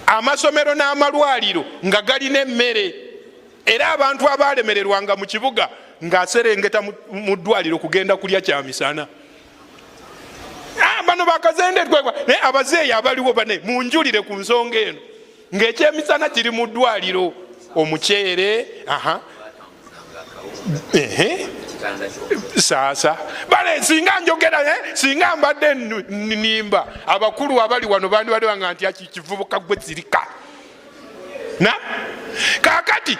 amasomero n'amalwaliro nga galina emmere, era abantu abalemererwanga mu kibuga ng'aserengeta mu ddwaliro kugenda kulya kyamisana. Bano bakazende twekwa naye abazeeyi abaliwo bane munjulire ku nsonga eno ng'ekyemisana kiri mu ddwaliro, omuceere sasa bale singa njogera singa mbadde nimba abakulu abali wano bandi bali wanga nti kivubuka gwe zirika na kakati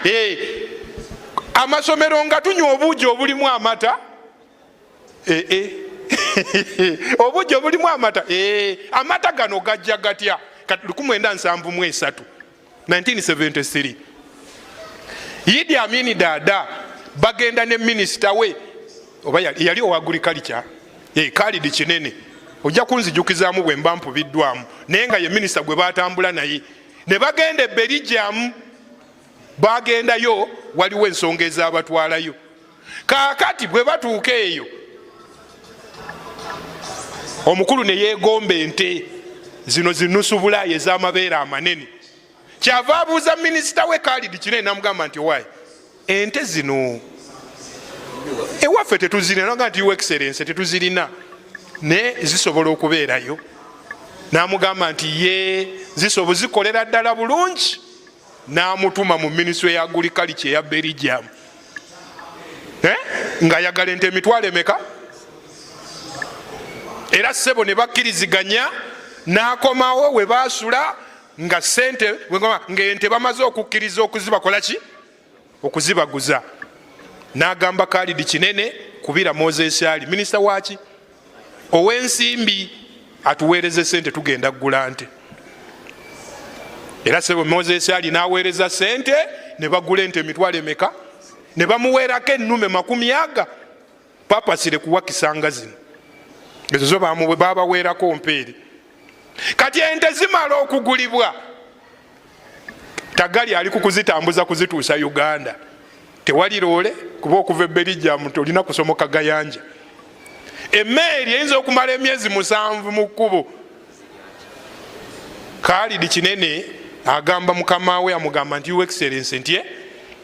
amasomero nga tunywa obuugi obulimu amata obuugi obulimu amata amata gano gajja gatya 1973 1973 Idi Amin Dada bagenda ne minisita we oba yali owa agriculture Khalid Kinene, ojja kunzijukizaamu bwe mba mpubiddwamu naye nga ye minisita gwe batambula naye ne bagenda Belgium. Bagendayo waliwo ensonga ez'abatwalayo. Kaakati bwe batuuka eyo omukulu ne yeegomba ente zino zinusu bulaayi ez'amabeere amanene. Kyava abuuza minisita we Khalid Kinene n'amugamba nti owaayi ente zino ewaffe tetuzirina, naga nti Your Excellency tetuzirina ne zisobola okubeerayo. N'amugamba nti ye zikolera ddala bulungi. N'amutuma mu minisitule ya agriculture ya Belgium ng'ayagala ente emitwalo emeka, era ssebo ne bakkiriziganya. N'akomawo we baasula nga sente ng'ente bamaze okukkiriza okuzibakola ki okuzibaguza. N'agamba Khalid Kinene kubira Moses Ali minisita waki ow'ensimbi atuweereze sente tugenda ggula nte. Era sebo Moses Ali n'aweereza sente ne bagula ente emitwalo emeka, ne bamuweerako ennume 100 papasire kuwakisanga zino. Ezo zo babaweerako mpeere. Kati ente zimala okugulibwa Tagali ali kukuzitambuza kuzituusa Uganda. Tewali loole kuba okuva Belgium tolina kusomoka gayanja. Emmeeri eyinza okumala emyezi 7 mu kkubo. Khalid Kinene agamba mukama we amugamba nti Your Excellency nti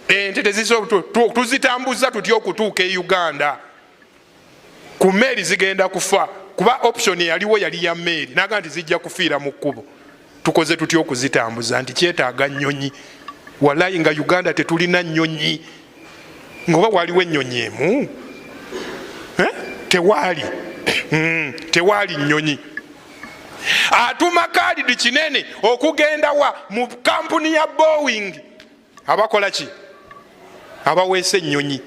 ente tuzitambuza tutya okutuuka e Uganda. Ku mmeeri zigenda kufa kuba option yaliwo yali ya mmeeri naga nti zijja kufiira mu kkubo. Tukoze tutya okuzitambuza nti kyetaaga nnyonyi. Walayi nga Uganda tetulina nnyonyi. Ngoba waliwo ennyonyi emu tewali nnyonyi. Atuma Khalid Kinene okugenda mu kampuni ya Boeing abakola ki abaweese ennyonyi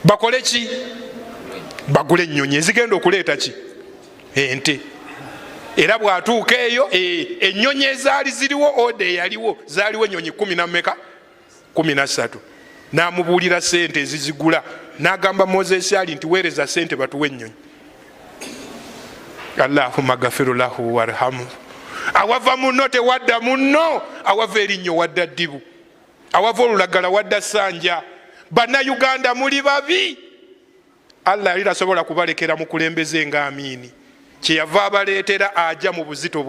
bakole ki bagule ennyonyi ezigenda okuleeta ki ente. Era bw'atuuka eyo ennyonyi ezaali ziriwo ode yaliwo zaaliwo ennyonyi 13 n'amubuulira sente ezizigula. N'agamba Moses Ali nti weereza sente batuwe ennyonyi. Allahumma gafiru lahu warhamu. Awava munno tewadda munno, awava erinnyo wadda ddibu, awava olulagala wadda ssanja. Bannayuganda muli babi. Allah yali tasobola kubalekera mukulembeze nga Amini kyeyava abaleetera ajja mu buzito.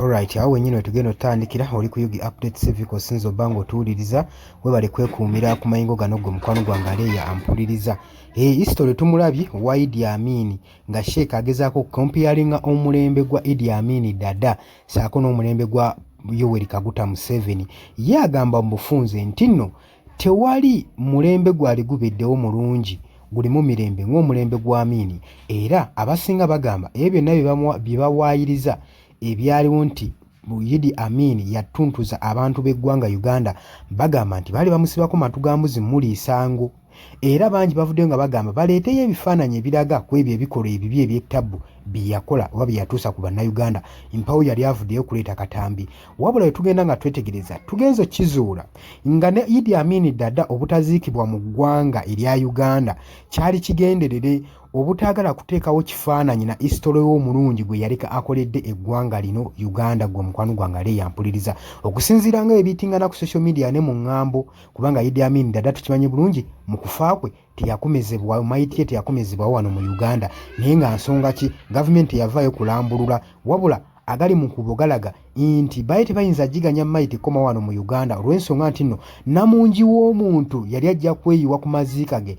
Alright, awo wenyine tugenda otandikira oli ku Yugi Update Civic Sinzo Bango tuwuliriza webale kwekuumira ku mayingo gano gwe mukwano gwange aleeya ampuliriza. History tumulabye wa Idi Amin nga Sheikh agezaako comparinga omulembe gwa Idi Amin Dada saako n'omulembe gwa Yoweri Kaguta Museveni. Ye agamba mu bufunze nti nno tewali mulembe gwali gubeddewo mulungi gulimu mirembe ng'omulembe gwa Amin, era abasinga bagamba ebyo byonna bye bawaayiriza ebyaliwo nti Idi Amin yatuntuza abantu b'eggwanga Uganda bagamba nti baali bamusibako matu ga mbuzi muliisango. Era bangi bavuddeyo nga bagamba baleeteyo ebifaananyi ebiraga ku ebyo ebikolwa ebibi eby'ettabu bye yakola oba bye yatuusa ku bannayuganda. Mpawo yali avuddeyo kuleeta katambi. Wabula bwe tugenda nga twetegereza tugenza okkizuula nga ne Idi Amin Dada obutaziikibwa mu ggwanga erya Uganda kyali kigenderere obutaagala kuteekawo kifaananyi na history y'omulungi gwe yaleka akoledde eggwanga lino Uganda gwe mukwano gwange aleeya ampuliriza. Okusinziira nga ebitingana ku social media ne mu ŋŋambo kubanga Idi Amin Dada tukimanyi bulungi mu kufa kwe teyakomezebwa maiti teyakomezebwa wano mu Uganda naye nga nsonga ki gavumenti yavaayo kulambulula wabula agali mu kubogalaga nti baye tebayinza giganya Maite koma wano mu Uganda olw'ensonga nti nno namungi w'omuntu yali ajja kweyiwa ku maziika ge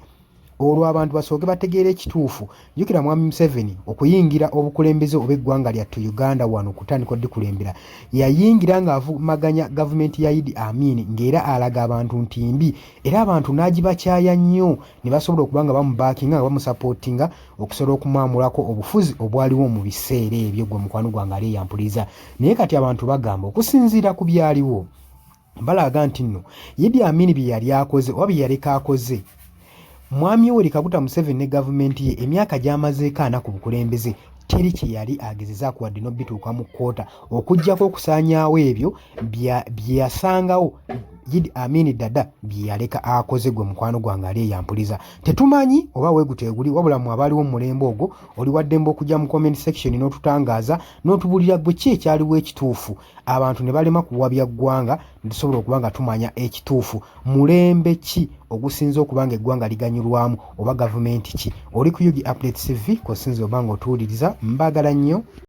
olwo abantu basooke bategeera ekituufu. Jjukira mwami Museveni okuyingira obukulembeze obw'eggwanga lyattu Uganda wano kutandika oddikulembera yayingira ng'avumaganya gavumenti ya Idi Amin ng'era alaga abantu nti mbi era abantu n'agibakyaya nnyo ne basobola okuba nga bamubaakinga nga bamusapootinga okusobola okumwamulako obufuzi obwaliwo mu biseera ebyo gwe mukwano gwange ali eyampuliriza. Naye kati abantu bagamba okusinziira ku byaliwo balaga nti nno Idi Amin bye yali akoze oba bye yaleka akoze Mwami Yoweri Kaguta Museveni ne gavumenti ye emyaka gy'amazeeko 4 ku bukulembeze teri kye yali agezezaako wadde n'obituuka mu kkoota okuggyako okusaanyaawo ebyo bye yasangawo Idi Amin dada bye yaleka akoze gwe mukwano gwange ali eyampuliza. Tetumanyi oba weeguteeguli wabula mu abaaliwo mu mulembe ogwo oli waddembe okujja mu comment section n'otutangaaza n'otubulira gwe ki ekyaliwo ekituufu abantu ne balema kuwabya ggwanga tusobola okuba nga tumanya ekituufu mulembe ki ogusinza okuba nga eggwanga liganyulwamu oba gavumenti ki. Oli ku UG Updates TV kosinza oba nga otuwuliriza mbagala nnyo.